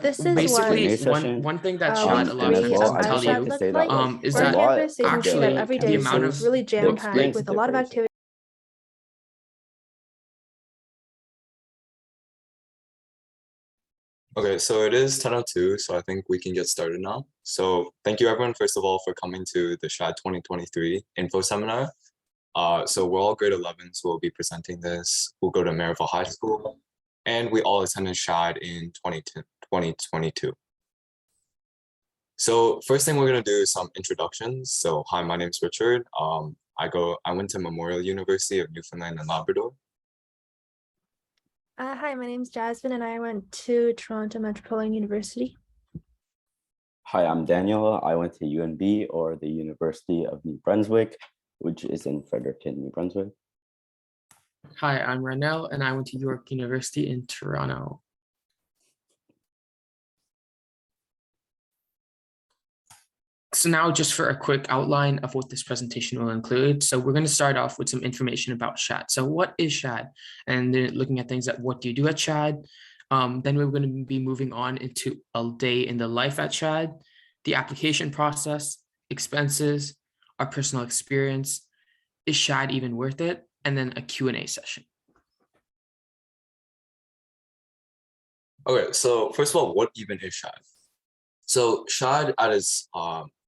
This is basically Q&A what session. one thing that week Shad, a lot of And as three campuses well, of can I'd our tell just like Shad you to looked say that like. like is We're on that a campus, lot so you of can see that the every actually day the is amount of really the jam-packed experience with a lot of differs. activities. Okay, so it is 10:02, so I think we can get started now. So thank you everyone, first of all, for coming to the Shad 2023 info seminar. So we're all grade 11s who will be presenting this. We'll go to Maryville High School, and we all attended Shad in 2022. So first thing we're gonna do is some introductions. So hi, my name's Richard. I went to Memorial University of Newfoundland and Labrador. Hi, my name's Jasmine, and I went to Toronto Metropolitan University. Hi, I'm Daniel. I went to UNB, or the University of New Brunswick, which is in Fredericton, New Brunswick. Hi, I'm Ranel, and I went to York University in Toronto. So now just for a quick outline of what this presentation will include. So we're going to start off with some information about Shad. So what is Shad? And then looking at things at what do you do at Shad? Then we're going to be moving on into a day in the life at Shad, the application process, expenses, our personal experience, is Shad even worth it? And then a Q&A session. Okay, so first of all, what even is Shad? So Shad at its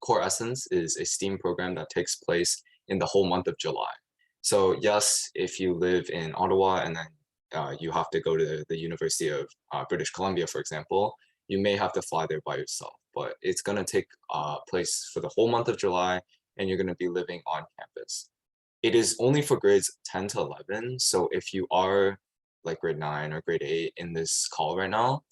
core essence is a STEAM program that takes place in the whole month of July. So yes, if you live in Ottawa and then you have to go to the University of British Columbia, for example, you may have to fly there by yourself, but it's gonna take place for the whole month of July, and you're gonna be living on campus. It is only for grades 10 to 11. So if you are like grade 9 or grade 8 in this call right now,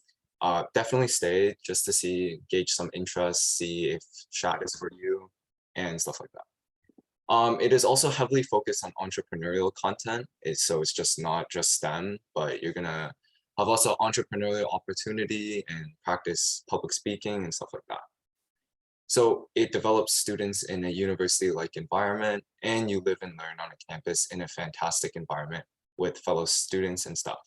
definitely stay just to gauge some interest, see if Shad is for you and stuff like that. It is also heavily focused on entrepreneurial content. So it's just not just STEM, but you're gonna have lots of entrepreneurial opportunity and practice public speaking and stuff like that. So it develops students in a university-like environment, and you live and learn on a campus in a fantastic environment with fellow students and stuff.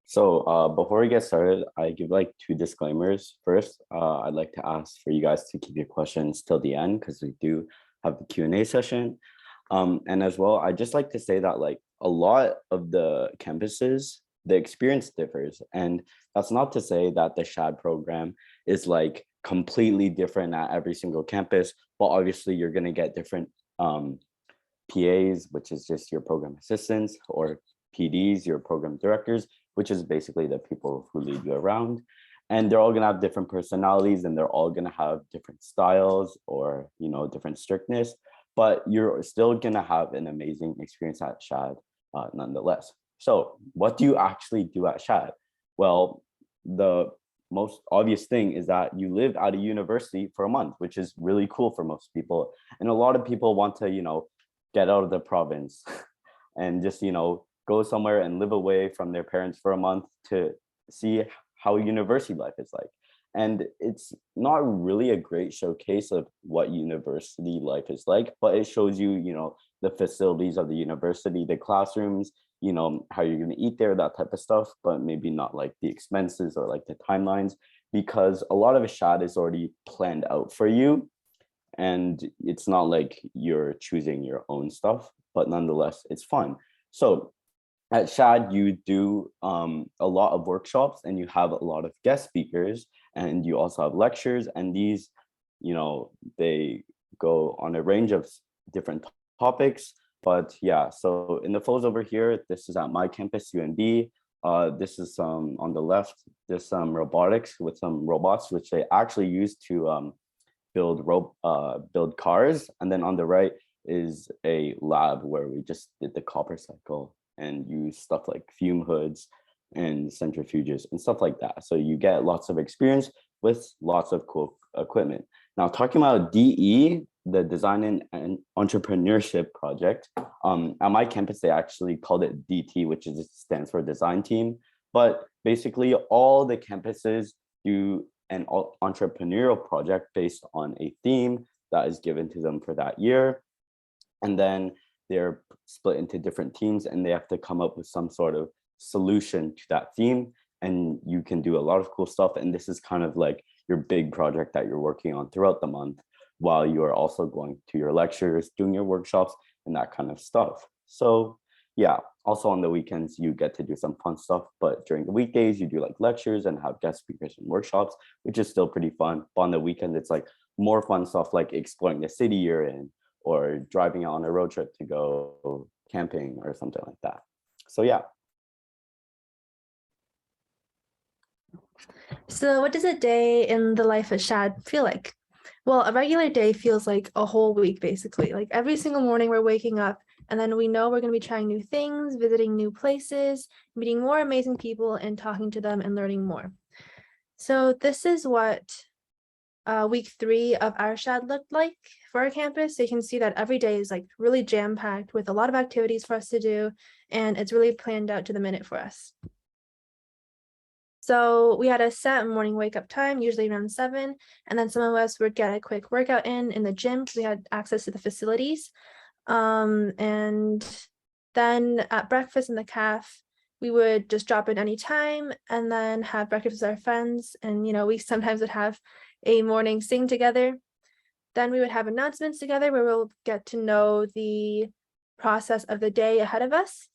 So before we get started, I give like 2 disclaimers. First, I'd like to ask for you guys to keep your questions till the end because we do have the Q&A session. And as well, I'd just like to say that like a lot of the campuses, the experience differs. And that's not to say that the Shad program is like completely different at every single campus, but obviously you're gonna get different PAs, which is just your program assistants, or PDs, your program directors, which is basically the people who lead you around. And they're all gonna have different personalities, and they're all gonna have different styles or, you know, different strictness, but you're still gonna have an amazing experience at Shad nonetheless. So what do you actually do at Shad? Well, the most obvious thing is that you live at a university for a month, which is really cool for most people. And a lot of people want to, you know, get out of the province and just, you know, go somewhere and live away from their parents for a month to see how university life is like. And it's not really a great showcase of what university life is like, but it shows you, you know, the facilities of the university, the classrooms, you know, how you're going to eat there, that type of stuff, but maybe not like the expenses or like the timelines, because a lot of Shad is already planned out for you. And it's not like you're choosing your own stuff, but nonetheless, it's fun. So at Shad, you do a lot of workshops, and you have a lot of guest speakers, and you also have lectures, and these, you know, they go on a range of different topics. But yeah, so in the photos over here, this is at my campus, UNB. This is on the left, there's some robotics with some robots, which they actually use to build cars. And then on the right is a lab where we just did the copper cycle and use stuff like fume hoods and centrifuges and stuff like that. So you get lots of experience with lots of cool equipment. Now, talking about DE, the Design and Entrepreneurship Project, at my campus, they actually called it DT, which stands for Design Team. But basically, all the campuses do an entrepreneurial project based on a theme that is given to them for that year. And then they're split into different teams, and they have to come up with some sort of solution to that theme, and you can do a lot of cool stuff. And this is kind of like your big project that you're working on throughout the month, while you are also going to your lectures, doing your workshops, and that kind of stuff. So yeah, also on the weekends, you get to do some fun stuff, but during the weekdays, you do like lectures and have guest speakers and workshops, which is still pretty fun. But on the weekend, it's like more fun stuff like exploring the city you're in, or driving on a road trip to go camping or something like that. So yeah. So what does a day in the life of Shad feel like? Well, a regular day feels like a whole week, basically. Like every single morning we're waking up and then we know we're going to be trying new things, visiting new places, meeting more amazing people and talking to them and learning more. So this is what week 3 of our Shad looked like for our campus. So you can see that every day is like really jam-packed with a lot of activities for us to do, and it's really planned out to the minute for us. So we had a set morning wake up time, usually around 7, and then some of us would get a quick workout in the gym because we had access to the facilities. And then at breakfast in the caf, we would just drop in any time and then have breakfast with our friends. And, you know, we sometimes would have a morning sing together. Then we would have announcements together where we'll get to know the process of the day ahead of us.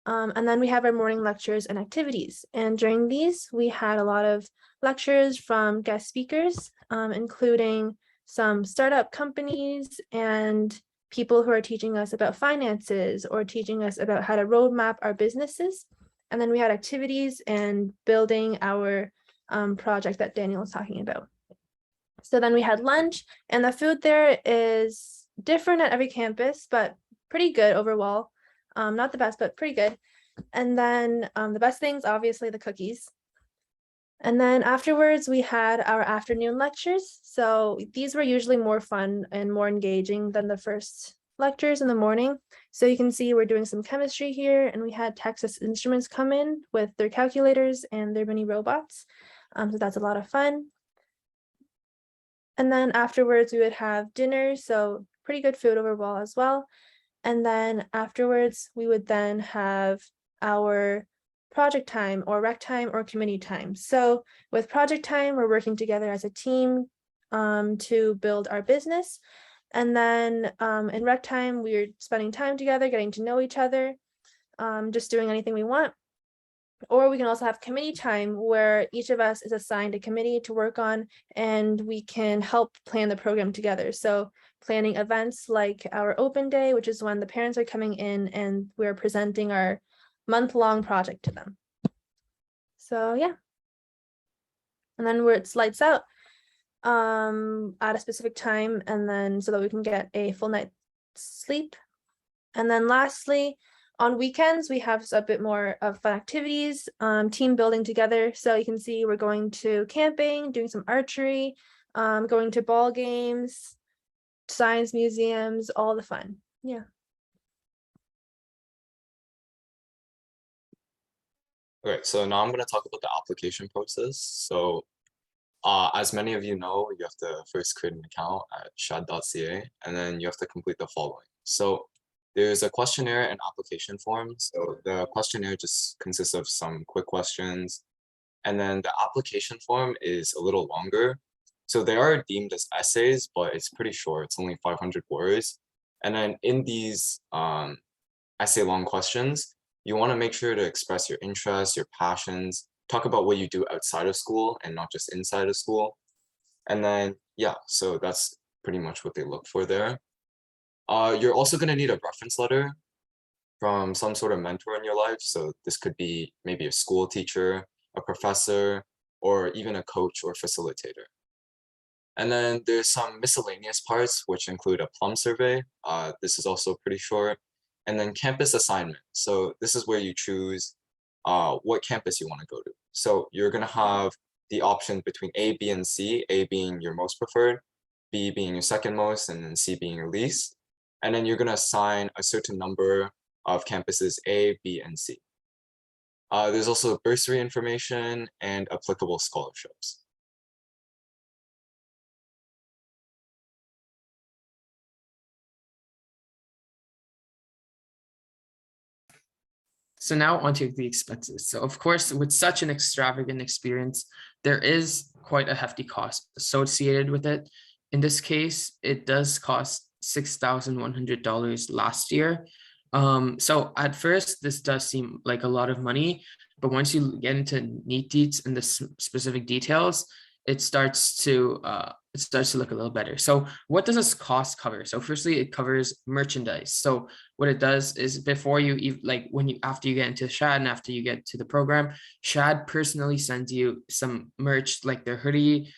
And then we have our morning lectures and activities. And during these, we had a lot of lectures from guest speakers, including some startup companies and people who are teaching us about finances or teaching us about how to roadmap our businesses. And then we had activities and building our project that Daniel was talking about. So then we had lunch, and the food there is different at every campus, but pretty good overall. Not the best, but pretty good. And then the best things, obviously the cookies. And then afterwards, we had our afternoon lectures. So these were usually more fun and more engaging than the first lectures in the morning. So you can see we're doing some chemistry here, and we had Texas Instruments come in with their calculators and their mini robots. So that's a lot of fun. And then afterwards, we would have dinner. So pretty good food overall as well. And then afterwards, we would then have our project time or rec time or committee time. So with project time, we're working together as a team to build our business. And then in rec time, we're spending time together, getting to know each other, just doing anything we want. Or we can also have committee time where each of us is assigned a committee to work on, and we can help plan the program together. So planning events like our open day, which is when the parents are coming in and we're presenting our month-long project to them. So yeah. And then where it's lights out at a specific time, and then so that we can get a full night's sleep. And then lastly, on weekends, we have a bit more of fun activities, team building together. So you can see we're going to camping, doing some archery, going to ball games, science museums, all the fun. Yeah. Okay, so now I'm going to talk about the application process. So as many of you know, you have to first create an account at shad.ca, and then you have to complete the following. So there's a questionnaire and application form. So the questionnaire just consists of some quick questions, and then the application form is a little longer. So they are deemed as essays, but it's pretty short. It's only 500 words. And then in these essay long questions, you want to make sure to express your interests, your passions, talk about what you do outside of school and not just inside of school. And then, yeah, so that's pretty much what they look for there. You're also going to need a reference letter from some sort of mentor in your life. So this could be maybe a school teacher, a professor, or even a coach or facilitator. And then there's some miscellaneous parts, which include a plum survey. This is also pretty short. And then campus assignment. So this is where you choose what campus you want to go to. So you're going to have the options between A, B, and C, A being your most preferred, B being your second most, and then C being your least. And then you're going to assign a certain number of campuses A, B, and C. There's also bursary information and applicable scholarships. So now onto the expenses. So of course, with such an extravagant experience, there is quite a hefty cost associated with it. In this case, it does cost $6,100 last year. So at first, this does seem like a lot of money, but once you get into neat deets and the specific details, it starts to look a little better. So what does this cost cover? So firstly, it covers merchandise. So what it does is before you like when you after you get into Shad and after you get to the program, Shad personally sends you some merch like their hoodie.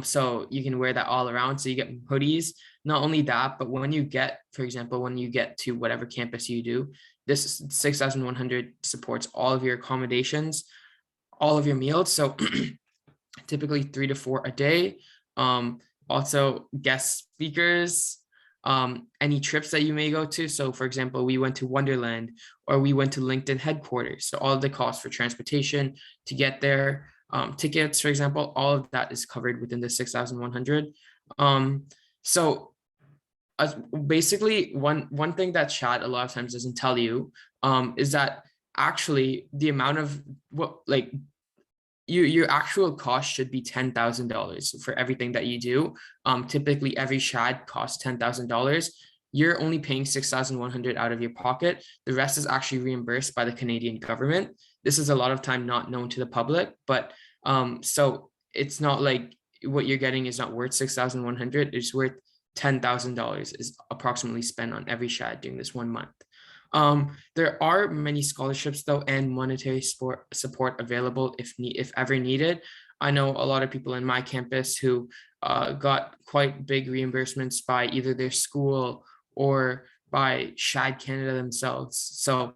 So you can wear that all around. So you get hoodies. Not only that, but when you get, for example, when you get to whatever campus you do, this 6,100 supports all of your accommodations, all of your meals. So typically 3 to 4 a day. Also guest speakers, any trips that you may go to. So for example, we went to Wonderland or we went to LinkedIn headquarters. So all of the costs for transportation to get there, tickets, for example, all of that is covered within the 6,100. So basically one thing that Shad a lot of times doesn't tell you is that actually the amount of what like your actual cost should be $10,000 for everything that you do. Typically every Shad costs $10,000. You're only paying 6,100 out of your pocket. The rest is actually reimbursed by the Canadian government. This is a lot of time not known to the public, but so it's not like what you're getting is not worth 6,100. It's worth $10,000 is approximately spent on every Shad during this 1 month. There are many scholarships though and monetary support available if ever needed. I know a lot of people in my campus who got quite big reimbursements by either their school or by Shad Canada themselves. So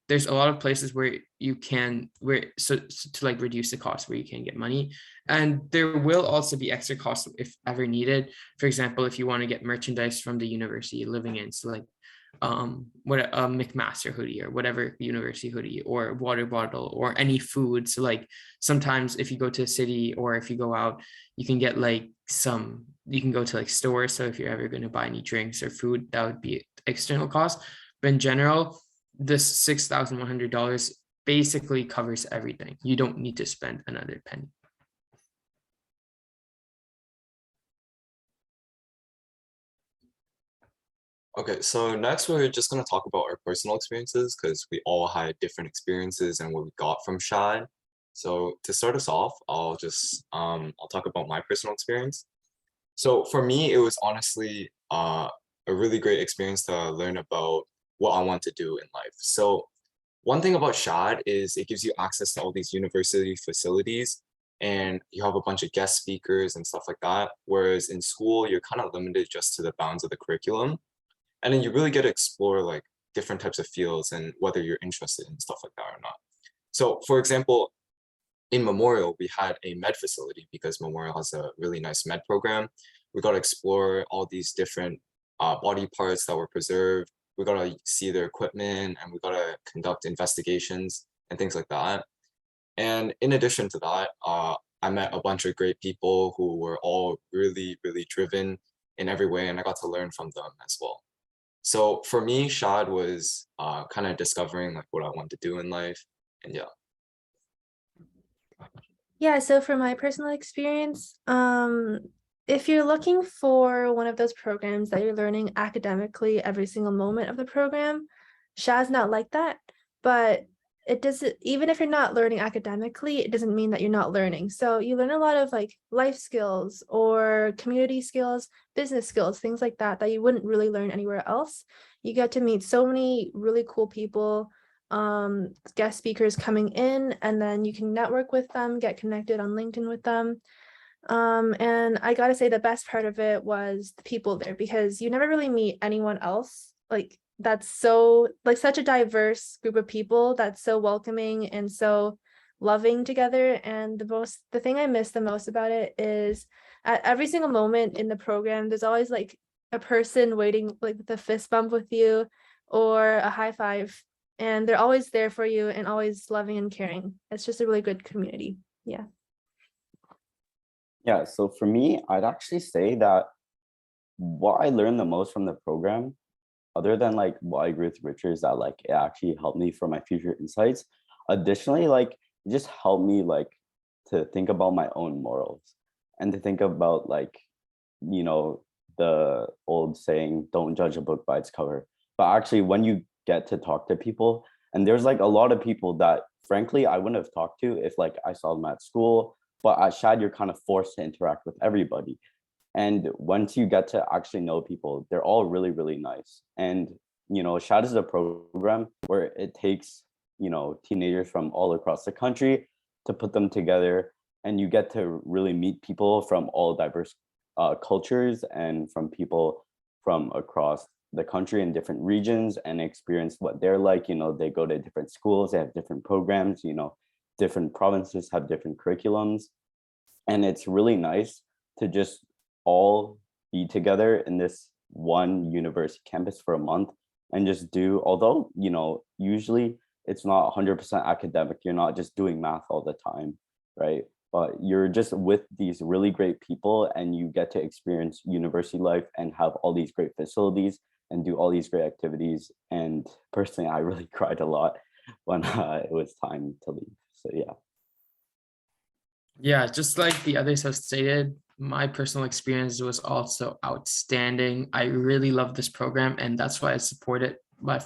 there's a lot of places where you can so to like reduce the cost where you can get money. And there will also be extra costs if ever needed. For example, if you want to get merchandise from the university you're living in, so like what a McMaster hoodie or whatever university hoodie or water bottle or any food. So like sometimes if you go to a city or if you go out, you can get like you can go to like stores. So if you're ever going to buy any drinks or food, that would be external cost. But in general, this $6,100 basically covers everything. You don't need to spend another penny. Okay, so next we're just going to talk about our personal experiences because we all had different experiences and what we got from Shad. So to start us off, I'll talk about my personal experience. So for me, it was honestly a really great experience to learn about what I want to do in life. So one thing about Shad is it gives you access to all these university facilities and you have a bunch of guest speakers and stuff like that. Whereas in school, you're kind of limited just to the bounds of the curriculum. And then you really get to explore like different types of fields and whether you're interested in stuff like that or not. So for example, in Memorial, we had a med facility because Memorial has a really nice med program. We got to explore all these different body parts that were preserved. We got to see their equipment and we got to conduct investigations and things like that. And in addition to that, I met a bunch of great people who were all really, really driven in every way, and I got to learn from them as well. So for me, Shad was kind of discovering like what I want to do in life, and yeah. Yeah, so for my personal experience, if you're looking for one of those programs that you're learning academically every single moment of the program, Shad's not like that, but it doesn't, even if you're not learning academically, it doesn't mean that you're not learning. So you learn a lot of like life skills or community skills, business skills, things like that, that you wouldn't really learn anywhere else. You get to meet so many really cool people, guest speakers coming in, and then you can network with them, get connected on LinkedIn with them. And I gotta say the best part of it was the people there, because you never really meet anyone else like that's so like such a diverse group of people that's so welcoming and so loving together. And the thing I miss the most about it is at every single moment in the program, there's always like a person waiting like with a fist bump with you or a high five, and they're always there for you and always loving and caring. It's just a really good community. Yeah. Yeah, so for me, I'd actually say that what I learned the most from the program other than like what I agree with Richard is that like it actually helped me for my future insights. Additionally, like it just helped me like to think about my own morals and to think about like, you know, the old saying, don't judge a book by its cover. But actually, when you get to talk to people, and there's like a lot of people that frankly I wouldn't have talked to if like I saw them at school, but at Shad, you're kind of forced to interact with everybody. And once you get to actually know people, they're all really, really nice. And, you know, Shad is a program where it takes, you know, teenagers from all across the country to put them together. And you get to really meet people from all diverse cultures and from people from across the country in different regions and experience what they're like. You know, they go to different schools, they have different programs, you know, different provinces have different curriculums. And it's really nice to just all be together in this one university campus for a month and just do, although, you know, usually it's not 100% academic, you're not just doing math all the time, right? But you're just with these really great people and you get to experience university life and have all these great facilities and do all these great activities. And personally, I really cried a lot when it was time to leave. So yeah. Yeah, just like the others have stated, my personal experience was also outstanding. I really love this program, and that's why I support it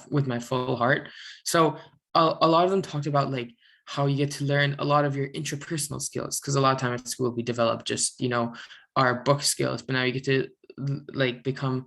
with my full heart. So a lot of them talked about like how you get to learn a lot of your interpersonal skills, because a lot of time at school we develop just, you know, our book skills, but now you get to like become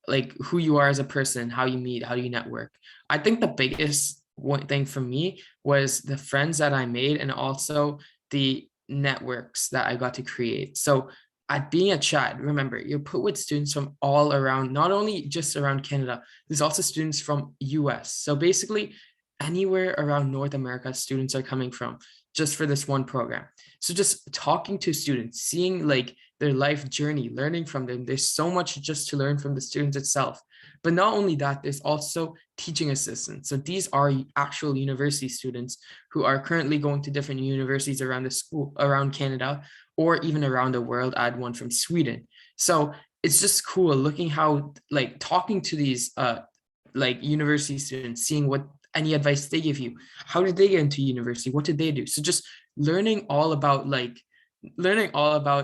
like who you are as a person, how you meet, how do you network. I think the biggest one thing for me was the friends that I made, and also the networks that I got to create. So at being a Shad, remember, you're put with students from all around, not only just around Canada, there's also students from US. So basically anywhere around North America, students are coming from just for this one program. So just talking to students, seeing like their life journey, learning from them. There's so much just to learn from the students itself. But not only that, there's also teaching assistants. So these are actual university students who are currently going to different universities around the school, around Canada, or even around the world. I had one from Sweden. So it's just cool looking how, like, talking to these like university students, seeing what any advice they give you. How did they get into university? What did they do? So just learning all about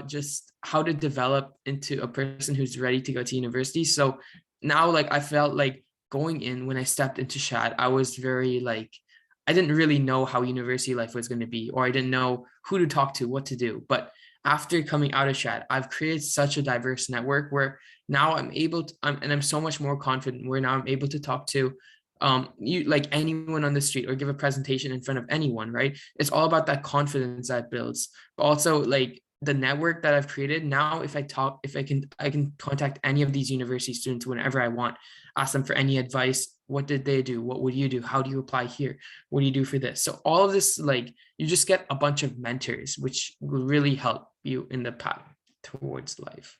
just how to develop into a person who's ready to go to university. So now, like, I felt like going in, when I stepped into Shad, I was very like, I didn't really know how university life was going to be, or I didn't know who to talk to, what to do. But after coming out of Shad, I've created such a diverse network where now I'm able to, I'm so much more confident, where now I'm able to talk to you, like, anyone on the street, or give a presentation in front of anyone, right? It's all about that confidence that builds, but also like the network that I've created now. If I can contact any of these university students whenever I want, ask them for any advice. What did they do? What would you do? How do you apply here? What do you do for this? So all of this, like, you just get a bunch of mentors, which will really help you in the path towards life.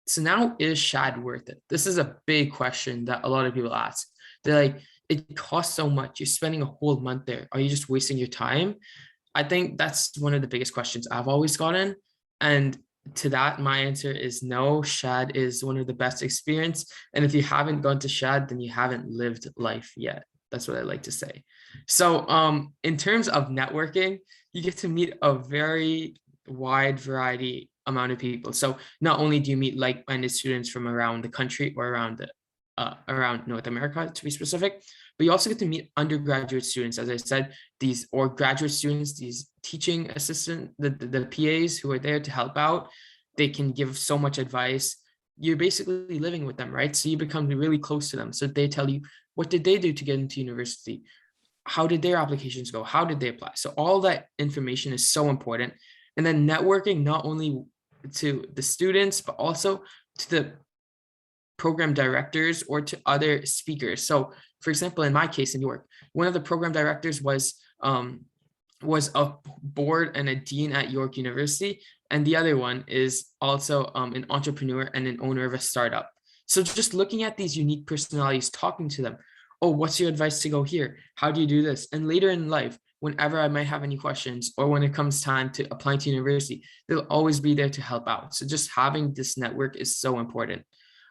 So now, is Shad worth it? This is a big question that a lot of people ask. They're like, it costs so much. You're spending a whole month there. Are you just wasting your time? I think that's one of the biggest questions I've always gotten. And to that, my answer is no. Shad is one of the best experience. And if you haven't gone to Shad, then you haven't lived life yet. That's what I like to say. So in terms of networking, you get to meet a very wide variety amount of people. So not only do you meet like-minded students from around the country, or around North America to be specific, but you also get to meet undergraduate students, as I said, or graduate students, these teaching assistant, the PAs who are there to help out. They can give so much advice. You're basically living with them, right? So you become really close to them. So they tell you, what did they do to get into university? How did their applications go? How did they apply? So all that information is so important. And then networking, not only to the students, but also to the program directors or to other speakers. So for example, in my case in York, one of the program directors was a board and a dean at York University, and the other one is also an entrepreneur and an owner of a startup. So just looking at these unique personalities, talking to them, oh, what's your advice to go here? How do you do this? And later in life, whenever I might have any questions, or when it comes time to applying to university, they'll always be there to help out. So just having this network is so important.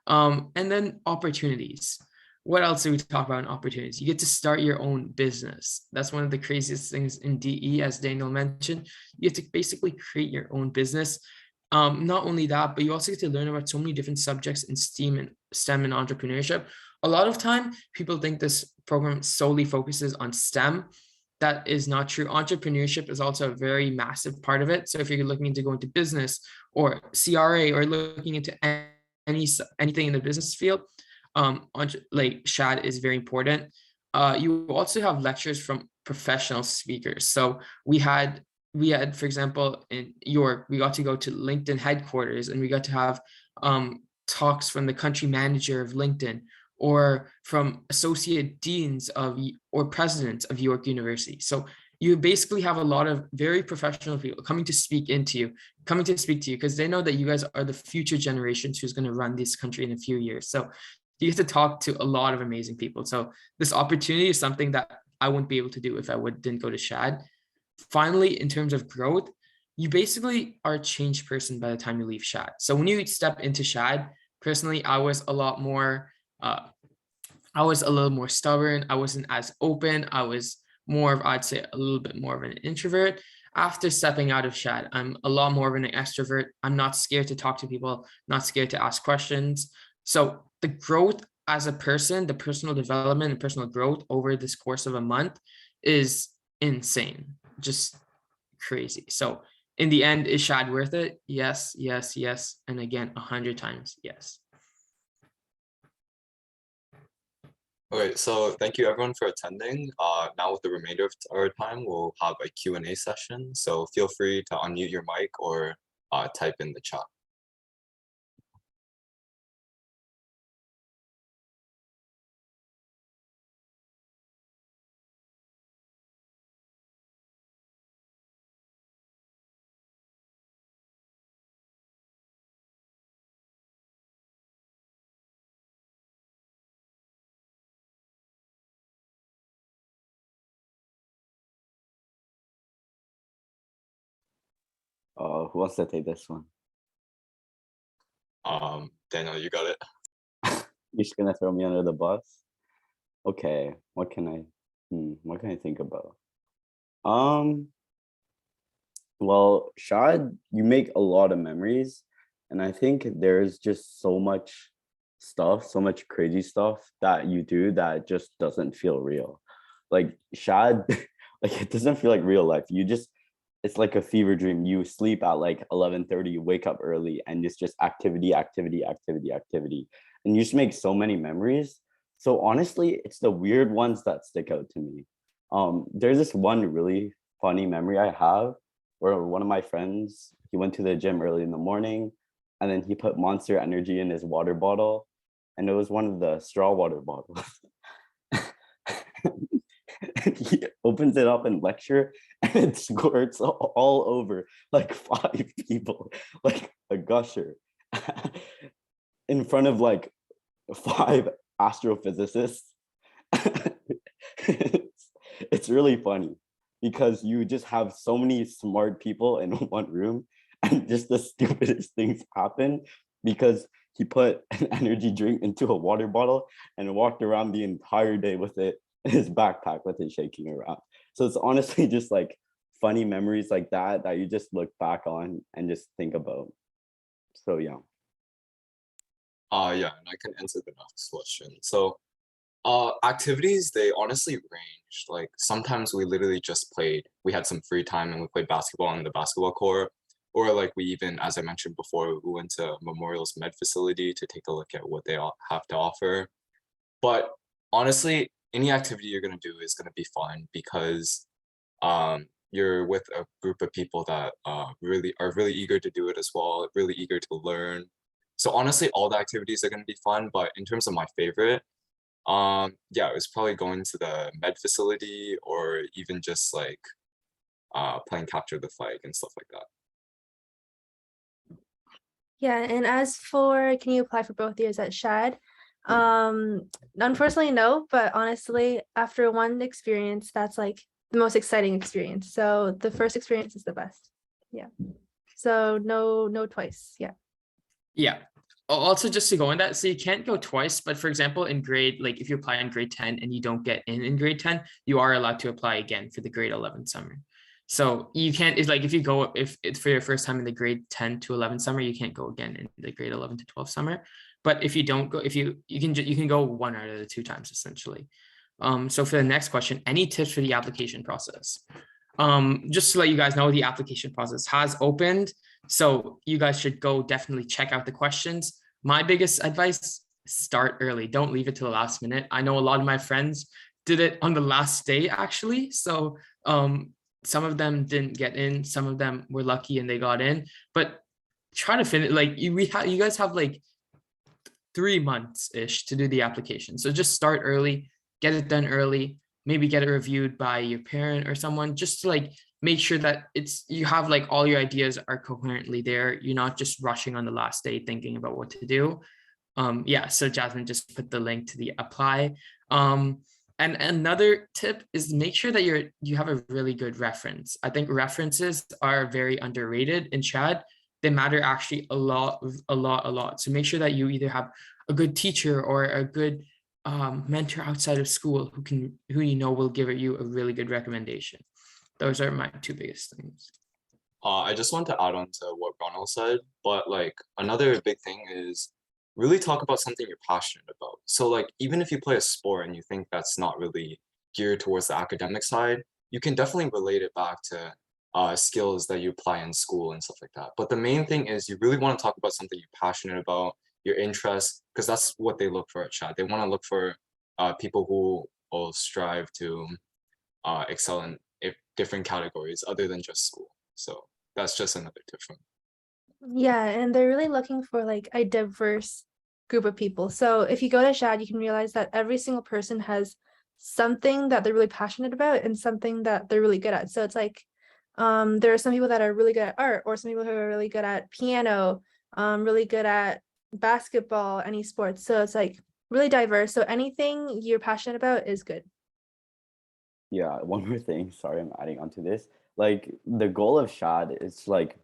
And then opportunities. What else do we talk about in opportunities? You get to start your own business. That's one of the craziest things in DE, as Daniel mentioned. You get to basically create your own business. Not only that, but you also get to learn about so many different subjects in STEM and entrepreneurship. A lot of time, people think this program solely focuses on STEM. That is not true. Entrepreneurship is also a very massive part of it. So if you're looking to go into business or CRA or looking into anything in the business field, like Shad is very important. You also have lectures from professional speakers. So we had, for example, in York, we got to go to LinkedIn headquarters, and we got to have talks from the country manager of LinkedIn, or from associate deans or presidents of York University. So you basically have a lot of very professional people coming to speak to you, because they know that you guys are the future generations who's going to run this country in a few years. So you get to talk to a lot of amazing people. So this opportunity is something that I wouldn't be able to do if I didn't go to Shad. Finally, in terms of growth, you basically are a changed person by the time you leave Shad. So when you step into Shad, personally, I was a little more stubborn. I wasn't as open. I was more of, I'd say, a little bit more of an introvert. After stepping out of Shad, I'm a lot more of an extrovert. I'm not scared to talk to people, not scared to ask questions. So the growth as a person, the personal development and personal growth over this course of a month is insane, just crazy. So in the end, is Shad worth it? Yes, yes, yes. And again, 100 times yes. Okay, so thank you everyone for attending. Now with the remainder of our time, we'll have a Q&A session. So feel free to unmute your mic or type in the chat. Who wants to take this one? Daniel, you got it. You're just gonna throw me under the bus? Okay, what can I think about? Well, Shad, you make a lot of memories, and I think there's just so much stuff, so much crazy stuff that you do that just doesn't feel real. Like Shad, like it doesn't feel like real life. It's like a fever dream. You sleep at like 11:30, you wake up early, and it's just activity, activity, activity, activity. And you just make so many memories. So honestly, it's the weird ones that stick out to me. There's this one really funny memory I have where one of my friends, he went to the gym early in the morning, and then he put Monster Energy in his water bottle, and it was one of the straw water bottles. He opens it up in lecture, and it squirts all over like 5 people, like a gusher, in front of like 5 astrophysicists. It's really funny because you just have so many smart people in one room, and just the stupidest things happen because he put an energy drink into a water bottle and walked around the entire day with it in his backpack with it shaking around. So it's honestly just like funny memories like that you just look back on and just think about. So yeah. Yeah, and I can answer the next question. So activities, they honestly ranged. Like sometimes we literally just played, we had some free time and we played basketball on the basketball court. Or like we even, as I mentioned before, we went to Memorial's med facility to take a look at what they all have to offer. But honestly, any activity you're gonna do is gonna be fun because you're with a group of people that really eager to do it as well, really eager to learn. So honestly, all the activities are gonna be fun. But in terms of my favorite, yeah, it was probably going to the med facility or even just like playing capture the flag and stuff like that. Yeah, and as for can you apply for both years at Shad? Unfortunately, no, but honestly, after one experience, that's like the most exciting experience. So the first experience is the best. Yeah. So no twice. Yeah. Yeah. Also, just to go on that, so you can't go twice, but for example, in grade, like if you apply in grade 10 and you don't get in grade 10, you are allowed to apply again for the grade 11 summer. So you can't, it's like if you go, if it's for your first time in the grade 10 to 11 summer, you can't go again in the grade 11 to 12 summer. But if you don't go, if you can go one out of the two times essentially. So for the next question, any tips for the application process? Just to let you guys know, the application process has opened. So you guys should go definitely check out the questions. My biggest advice, start early. Don't leave it to the last minute. I know a lot of my friends did it on the last day actually. So some of them didn't get in, some of them were lucky and they got in, but try to finish, like you guys have like 3 months-ish to do the application. So just start early, get it done early, maybe get it reviewed by your parent or someone, just to like make sure that you have like all your ideas are coherently there. You're not just rushing on the last day thinking about what to do. Yeah, so Jasmine just put the link to the apply. And another tip is make sure that you have a really good reference. I think references are very underrated in Shad. They matter actually a lot. So make sure that you either have a good teacher or a good mentor outside of school who you know will give you a really good recommendation. Those are my two biggest things. I just want to add on to what Ronald said, but like another big thing is really talk about something you're passionate about. So like even if you play a sport and you think that's not really geared towards the academic side, you can definitely relate it back to skills that you apply in school and stuff like that. But the main thing is you really want to talk about something you're passionate about, your interests, because that's what they look for at Shad. They want to look for people who will strive to excel in different categories other than just school. So that's just another tip from me. Yeah, and they're really looking for like a diverse group of people. So if you go to Shad, you can realize that every single person has something that they're really passionate about and something that they're really good at. So it's like there are some people that are really good at art, or some people who are really good at piano, really good at basketball, any sports. So it's like really diverse. So anything you're passionate about is good. Yeah, one more thing. Sorry, I'm adding on to this. Like the goal of Shad is like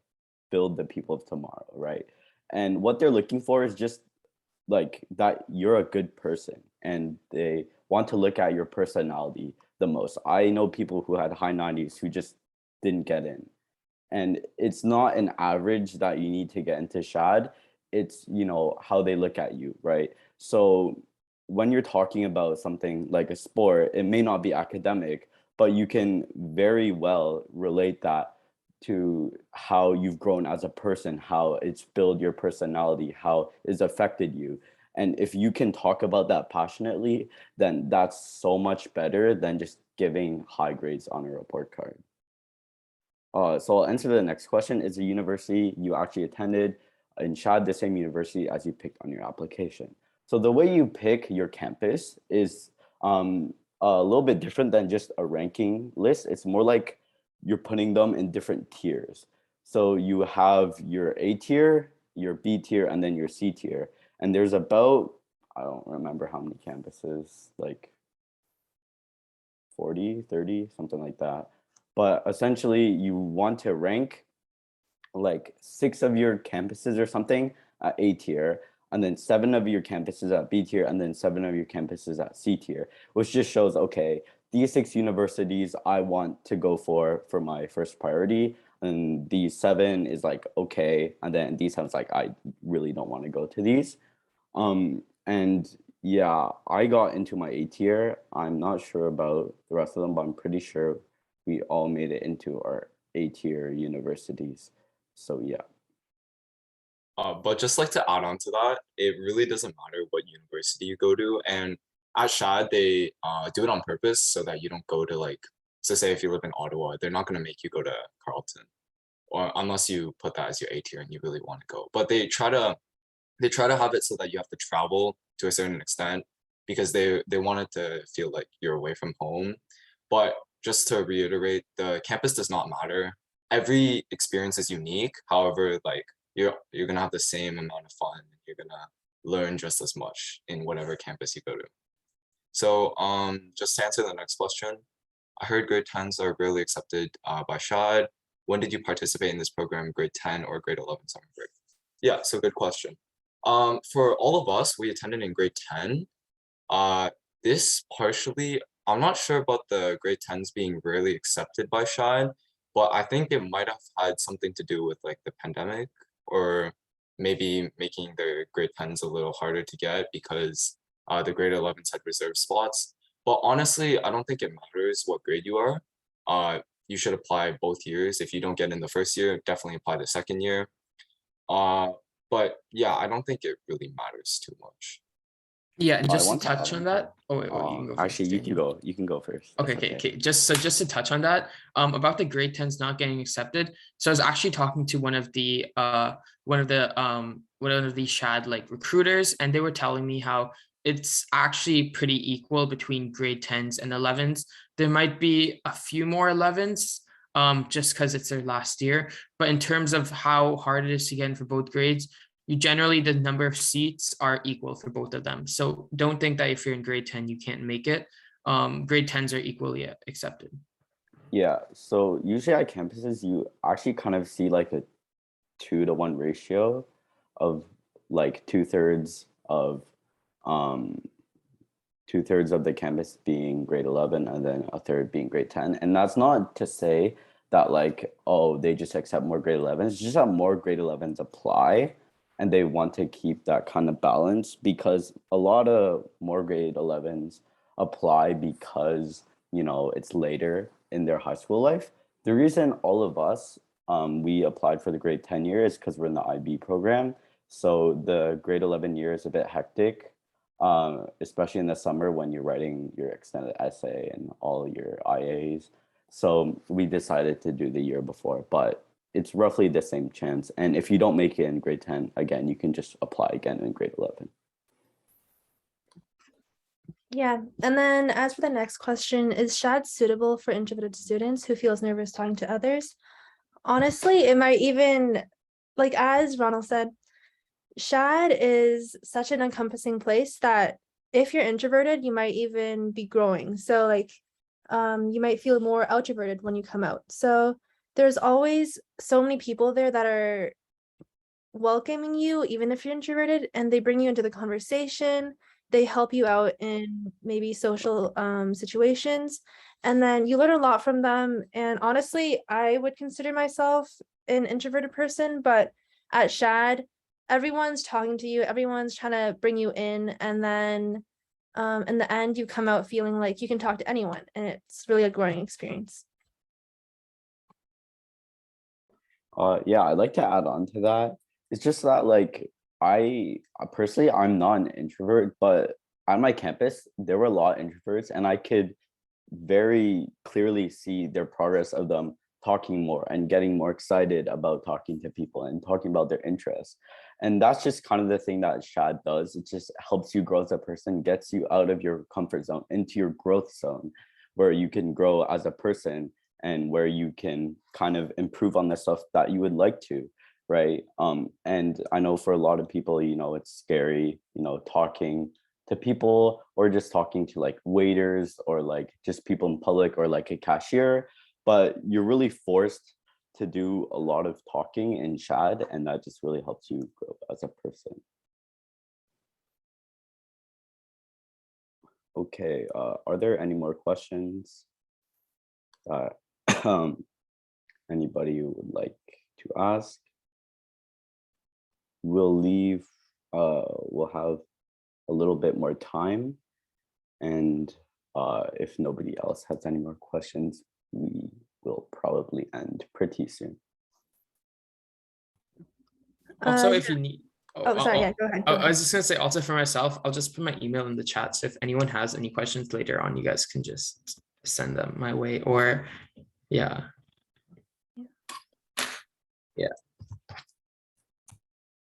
build the people of tomorrow, right? And what they're looking for is just like that you're a good person, and they want to look at your personality the most. I know people who had high 90s who just didn't get in. And it's not an average that you need to get into Shad. It's, you know, how they look at you, right? So when you're talking about something like a sport, it may not be academic, but you can very well relate that to how you've grown as a person, how it's built your personality, how it's affected you. And if you can talk about that passionately, then that's so much better than just giving high grades on a report card. So I'll answer the next question. Is the university you actually attended in Shad the same university as you picked on your application? So the way you pick your campus is a little bit different than just a ranking list. It's more like you're putting them in different tiers. So you have your A tier, your B tier, and then your C tier. And there's about, I don't remember how many campuses, like 40, 30, something like that. But essentially you want to rank like 6 of your campuses or something at A tier, and then 7 of your campuses at B tier, and then 7 of your campuses at C tier, which just shows, okay, these 6 universities I want to go for my first priority, and these 7 is like, okay, and then these 7's like, I really don't want to go to these. And yeah, I got into my A tier. I'm not sure about the rest of them, but I'm pretty sure we all made it into our A tier universities. So yeah. But just like to add on to that, it really doesn't matter what university you go to. And at Shad, they do it on purpose so that you don't go to like, so say if you live in Ottawa, they're not going to make you go to Carleton, or unless you put that as your A tier and you really want to go. But they try to have it so that you have to travel to a certain extent because they want it to feel like you're away from home. But just to reiterate, the campus does not matter. Every experience is unique. However, like you're gonna have the same amount of fun. You're gonna learn just as much in whatever campus you go to. So just to answer the next question, I heard grade 10s are rarely accepted by Shad. When did you participate in this program, grade 10 or grade 11 summer break? Yeah, so good question. For all of us, we attended in grade 10. This partially, I'm not sure about the grade 10s being rarely accepted by Shad, but I think it might have had something to do with like the pandemic, or maybe making the grade 10s a little harder to get because the grade 11s had reserved spots. But honestly, I don't think it matters what grade you are. You should apply both years. If you don't get in the first year, definitely apply the second year. Uh, but yeah, I don't think it really matters too much. Yeah, and I just to want to add touch on on that. Oh wait, you can go first. actually, you can go. You can go first. Okay, That's okay. Just to touch on that, about the grade 10s not getting accepted. So I was actually talking to one of the Shad like recruiters, and they were telling me how it's actually pretty equal between grade 10s and 11s. There might be a few more 11s, just because it's their last year. But in terms of how hard it is to get in for both grades, you generally the number of seats are equal for both of them. So don't think that if you're in grade 10, you can't make it. Grade 10s are equally accepted. Yeah, so usually at campuses, you actually kind of see like a 2-to-1 ratio of like um, two-thirds of the campus being grade 11 and then a third being grade 10. And that's not to say that like, oh, they just accept more grade 11s. It's just that more grade 11s apply and they want to keep that kind of balance because a lot of more grade 11s apply because, you know, it's later in their high school life. The reason all of us, we applied for the grade 10 year is because we're in the IB program. So the grade 11 year is a bit hectic, especially in the summer when you're writing your extended essay and all your IAs. So we decided to do the year before, but it's roughly the same chance. And if you don't make it in grade 10, again, you can just apply again in grade 11. Yeah, and then as for the next question, is Shad suitable for introverted students who feels nervous talking to others? Honestly, it might even, like as Ronald said, Shad is such an encompassing place that if you're introverted, you might even be growing. So like you might feel more outroverted when you come out. So there's always so many people there that are welcoming you, even if you're introverted, and they bring you into the conversation. They help you out in maybe social situations, and then you learn a lot from them. And honestly, I would consider myself an introverted person, but at Shad, everyone's talking to you, everyone's trying to bring you in, and then in the end, you come out feeling like you can talk to anyone, and it's really a growing experience. Yeah, I'd like to add on to that. It's just that like I personally I'm not an introvert, but on my campus there were a lot of introverts and I could very clearly see their progress of them talking more and getting more excited about talking to people and talking about their interests. And that's just kind of the thing that Shad does. It just helps you grow as a person, gets you out of your comfort zone into your growth zone where you can grow as a person and where you can kind of improve on the stuff that you would like to, right? And I know for a lot of people, you know, it's scary, you know, talking to people or just talking to like waiters or like just people in public or like a cashier, but you're really forced to do a lot of talking in Shad, and that just really helps you grow as a person. Okay, are there any more questions that anybody would like to ask? We'll leave, we'll have a little bit more time, and if nobody else has any more questions, we will probably end pretty soon. Also, if you need, sorry, yeah, go ahead. I was just gonna say also for myself, I'll just put my email in the chat. So if anyone has any questions later on, you guys can just send them my way or yeah.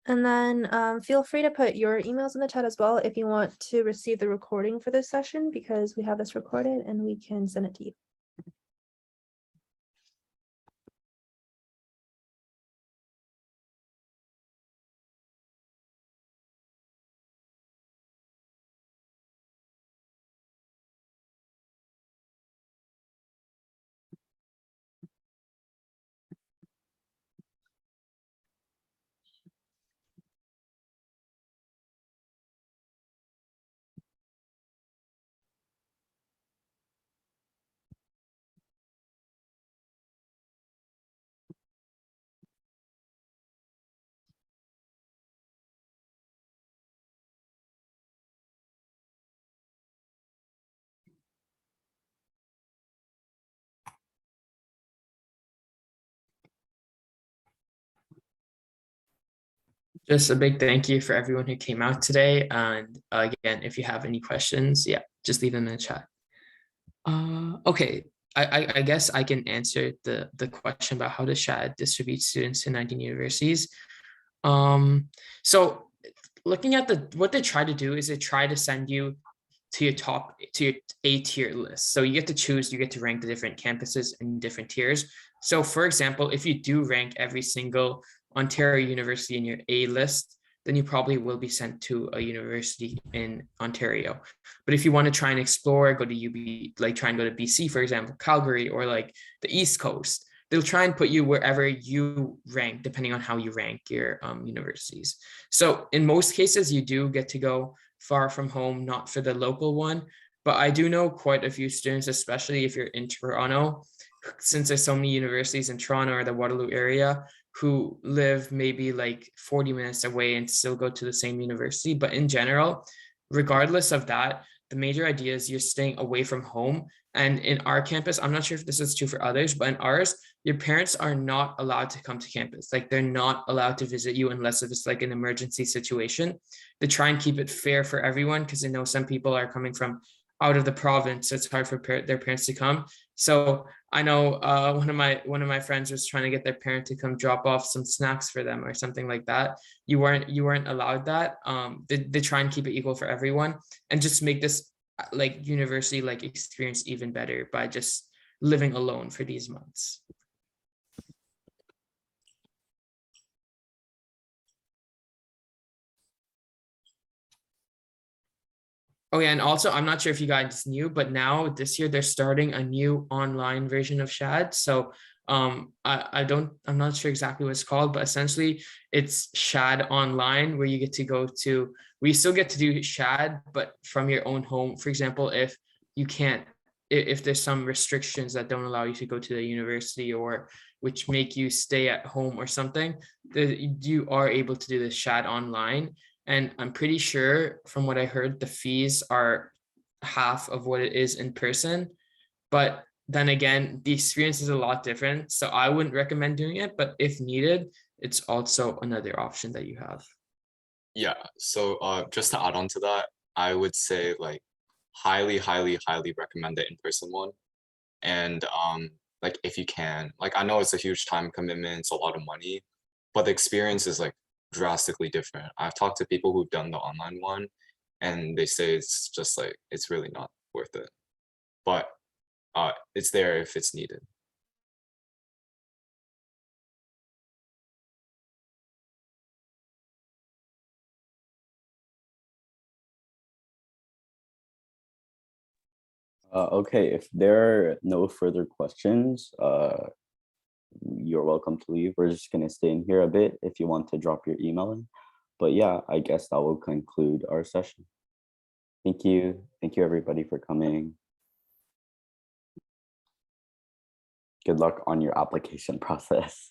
And then feel free to put your emails in the chat as well if you want to receive the recording for this session, because we have this recorded and we can send it to you. Just a big thank you for everyone who came out today. And again, if you have any questions, yeah, just leave them in the chat. Okay, I guess I can answer the question about how does Shad distribute students to 19 universities. So looking at what they try to do is they try to send you to your A tier list. So you get to choose, you get to rank the different campuses in different tiers. So for example, if you do rank every single Ontario university in your A list, then you probably will be sent to a university in Ontario. But if you want to try and explore, go to UB, like try and go to BC, for example, Calgary, or like the East Coast, they'll try and put you wherever you rank, depending on how you rank your universities. So in most cases, you do get to go far from home, not for the local one. But I do know quite a few students, especially if you're in Toronto, since there's so many universities in Toronto or the Waterloo area, who live maybe like 40 minutes away and still go to the same university. But in general, regardless of that, the major idea is you're staying away from home. And in our campus, I'm not sure if this is true for others, but in ours, your parents are not allowed to come to campus. Like they're not allowed to visit you unless it's like an emergency situation. They try and keep it fair for everyone because they know some people are coming from out of the province, so it's hard for their parents to come. So I know one of my friends was trying to get their parent to come drop off some snacks for them or something like that. You weren't allowed that. They try and keep it equal for everyone and just make this like university like experience even better by just living alone for these months. Oh yeah, and also I'm not sure if you guys knew, but now this year they're starting a new online version of Shad. So I'm not sure exactly what it's called, but essentially it's Shad Online where you get to go to, we still get to do Shad, but from your own home. For example, if you can't, if there's some restrictions that don't allow you to go to the university or which make you stay at home or something, you are able to do the Shad online. And I'm pretty sure from what I heard, the fees are half of what it is in person. But then again, the experience is a lot different. So I wouldn't recommend doing it, but if needed, it's also another option that you have. Yeah, so just to add on to that, I would say like highly, highly, highly recommend the in-person one. And like if you can, like I know it's a huge time commitment, it's a lot of money, but the experience is like drastically different. I've talked to people who've done the online one and they say it's just like it's really not worth it. But it's there if it's needed. Okay, if there are no further questions, you're welcome to leave. We're just gonna stay in here a bit if you want to drop your email in. But yeah, I guess that will conclude our session. Thank you. Thank you everybody for coming. Good luck on your application process.